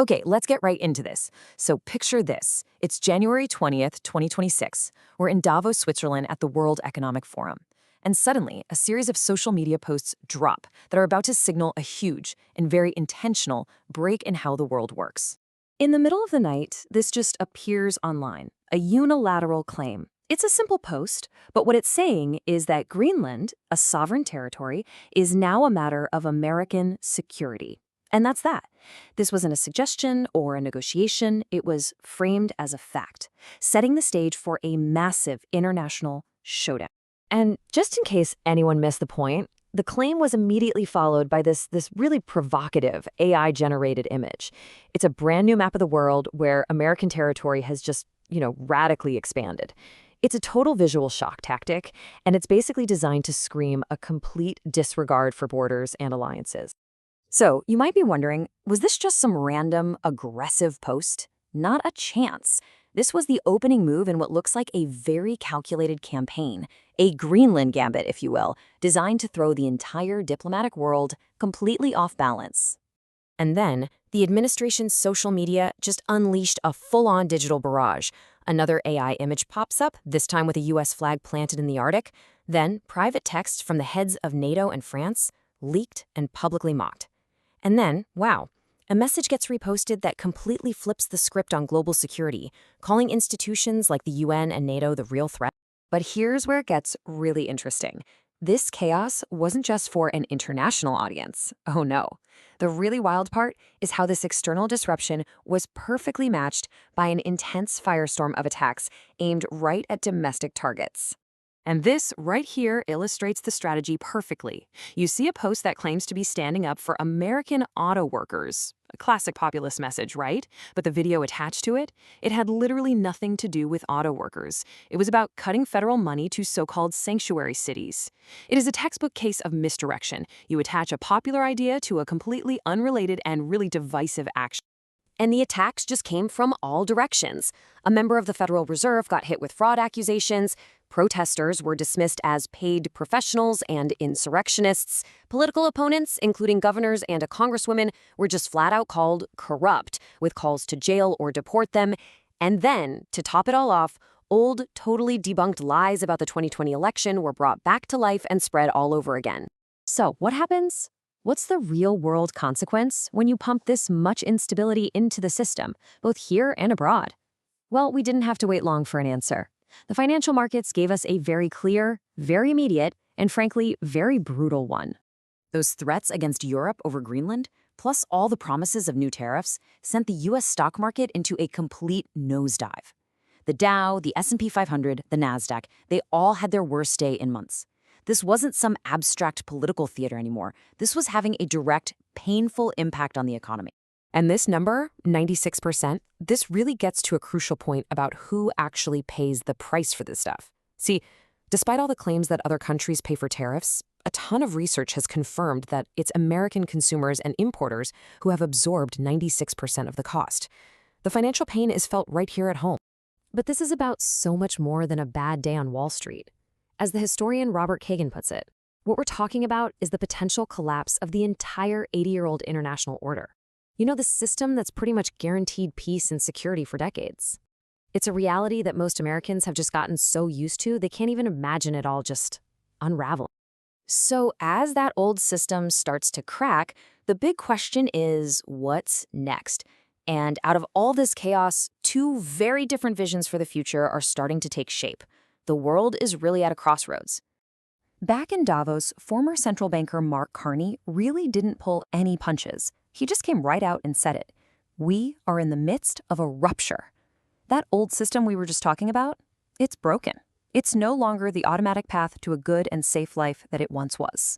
Okay, let's get right into this. So picture this. It's January 20th, 2026. We're in Davos, Switzerland at the World Economic Forum. And suddenly, a series of social media posts drop that are about to signal a huge and very intentional break in how the world works. In the middle of the night, this just appears online, a unilateral claim. It's a simple post, but what it's saying is that Greenland, a sovereign territory, is now a matter of American security. And that's that. This wasn't a suggestion or a negotiation. It was framed as a fact, setting the stage for a massive international showdown. And just in case anyone missed the point, the claim was immediately followed by this really provocative AI-generated image. It's a brand new map of the world where American territory has just, radically expanded. It's a total visual shock tactic, and it's basically designed to scream a complete disregard for borders and alliances. So, you might be wondering, was this just some random, aggressive post? Not a chance. This was the opening move in what looks like a very calculated campaign, a Greenland gambit, if you will, designed to throw the entire diplomatic world completely off balance. And then, the administration's social media just unleashed a full-on digital barrage. Another AI image pops up, this time with a US flag planted in the Arctic. Then, private texts from the heads of NATO and France leaked and publicly mocked. And then, wow, a message gets reposted that completely flips the script on global security, calling institutions like the UN and NATO the real threat. But here's where it gets really interesting. This chaos wasn't just for an international audience. Oh no. The really wild part is how this external disruption was perfectly matched by an intense firestorm of attacks aimed right at domestic targets. And this right here illustrates the strategy perfectly. You see a post that claims to be standing up for American auto workers. A classic populist message, right? But the video attached to it had literally nothing to do with auto workers. It was about cutting federal money to so-called sanctuary cities. It is a textbook case of misdirection. You attach a popular idea to a completely unrelated and really divisive action. And the attacks just came from all directions. A member of the Federal Reserve got hit with fraud accusations. Protesters were dismissed as paid professionals and insurrectionists. Political opponents, including governors and a congresswoman, were just flat out called corrupt, with calls to jail or deport them. And then, to top it all off, old, totally debunked lies about the 2020 election were brought back to life and spread all over again. So, what happens? What's the real-world consequence when you pump this much instability into the system, both here and abroad? Well, we didn't have to wait long for an answer. The financial markets gave us a very clear, very immediate, and frankly, very brutal one. Those threats against Europe over Greenland, plus all the promises of new tariffs, sent the U.S. stock market into a complete nosedive. The Dow, the S&P 500, the NASDAQ, they all had their worst day in months. This wasn't some abstract political theater anymore. This was having a direct, painful impact on the economy. And this number, 96%, this really gets to a crucial point about who actually pays the price for this stuff. See, despite all the claims that other countries pay for tariffs, a ton of research has confirmed that it's American consumers and importers who have absorbed 96% of the cost. The financial pain is felt right here at home. But this is about so much more than a bad day on Wall Street. As the historian Robert Kagan puts it, what we're talking about is the potential collapse of the entire 80-year-old international order. The system that's pretty much guaranteed peace and security for decades. It's a reality that most Americans have just gotten so used to, they can't even imagine it all just unraveling. So as that old system starts to crack, the big question is, what's next? And out of all this chaos, two very different visions for the future are starting to take shape. The world is really at a crossroads. Back in Davos, former central banker Mark Carney really didn't pull any punches. He just came right out and said it. We are in the midst of a rupture. That old system we were just talking about, it's broken. It's no longer the automatic path to a good and safe life that it once was.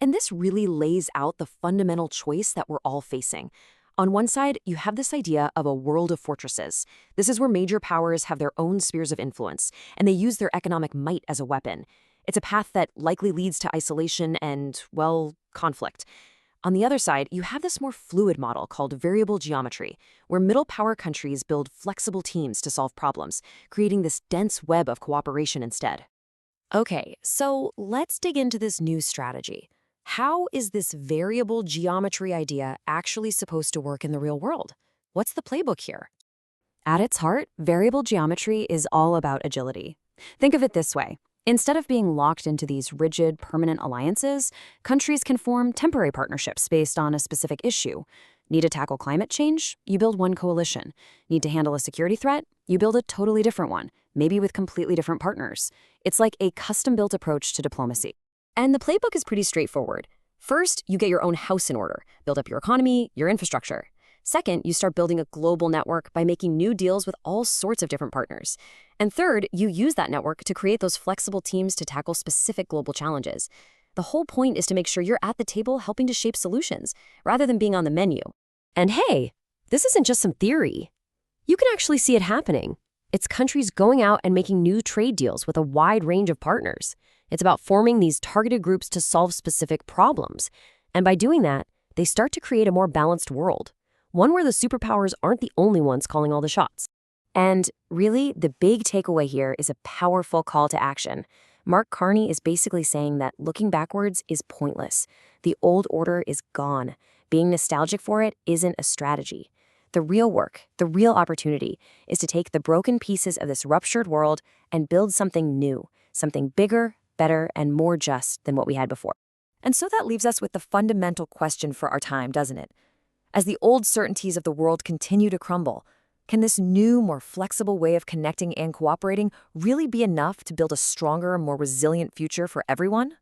And this really lays out the fundamental choice that we're all facing. On one side, you have this idea of a world of fortresses. This is where major powers have their own spheres of influence, and they use their economic might as a weapon. It's a path that likely leads to isolation and, well, conflict. On the other side, you have this more fluid model called variable geometry, where middle power countries build flexible teams to solve problems, creating this dense web of cooperation instead. Okay, so let's dig into this new strategy. How is this variable geometry idea actually supposed to work in the real world? What's the playbook here? At its heart, variable geometry is all about agility. Think of it this way. Instead of being locked into these rigid, permanent alliances, countries can form temporary partnerships based on a specific issue. Need to tackle climate change? You build one coalition. Need to handle a security threat? You build a totally different one, maybe with completely different partners. It's like a custom-built approach to diplomacy. And the playbook is pretty straightforward. First, you get your own house in order, build up your economy, your infrastructure. Second, you start building a global network by making new deals with all sorts of different partners. And third, you use that network to create those flexible teams to tackle specific global challenges. The whole point is to make sure you're at the table helping to shape solutions, rather than being on the menu. And hey, this isn't just some theory. You can actually see it happening. It's countries going out and making new trade deals with a wide range of partners. It's about forming these targeted groups to solve specific problems. And by doing that, they start to create a more balanced world. One where the superpowers aren't the only ones calling all the shots. And really, the big takeaway here is a powerful call to action. Mark Carney is basically saying that looking backwards is pointless. The old order is gone. Being nostalgic for it isn't a strategy. The real work, the real opportunity, is to take the broken pieces of this ruptured world and build something new, something bigger, better, and more just than what we had before. And so that leaves us with the fundamental question for our time, doesn't it? As the old certainties of the world continue to crumble, can this new, more flexible way of connecting and cooperating really be enough to build a stronger, more resilient future for everyone?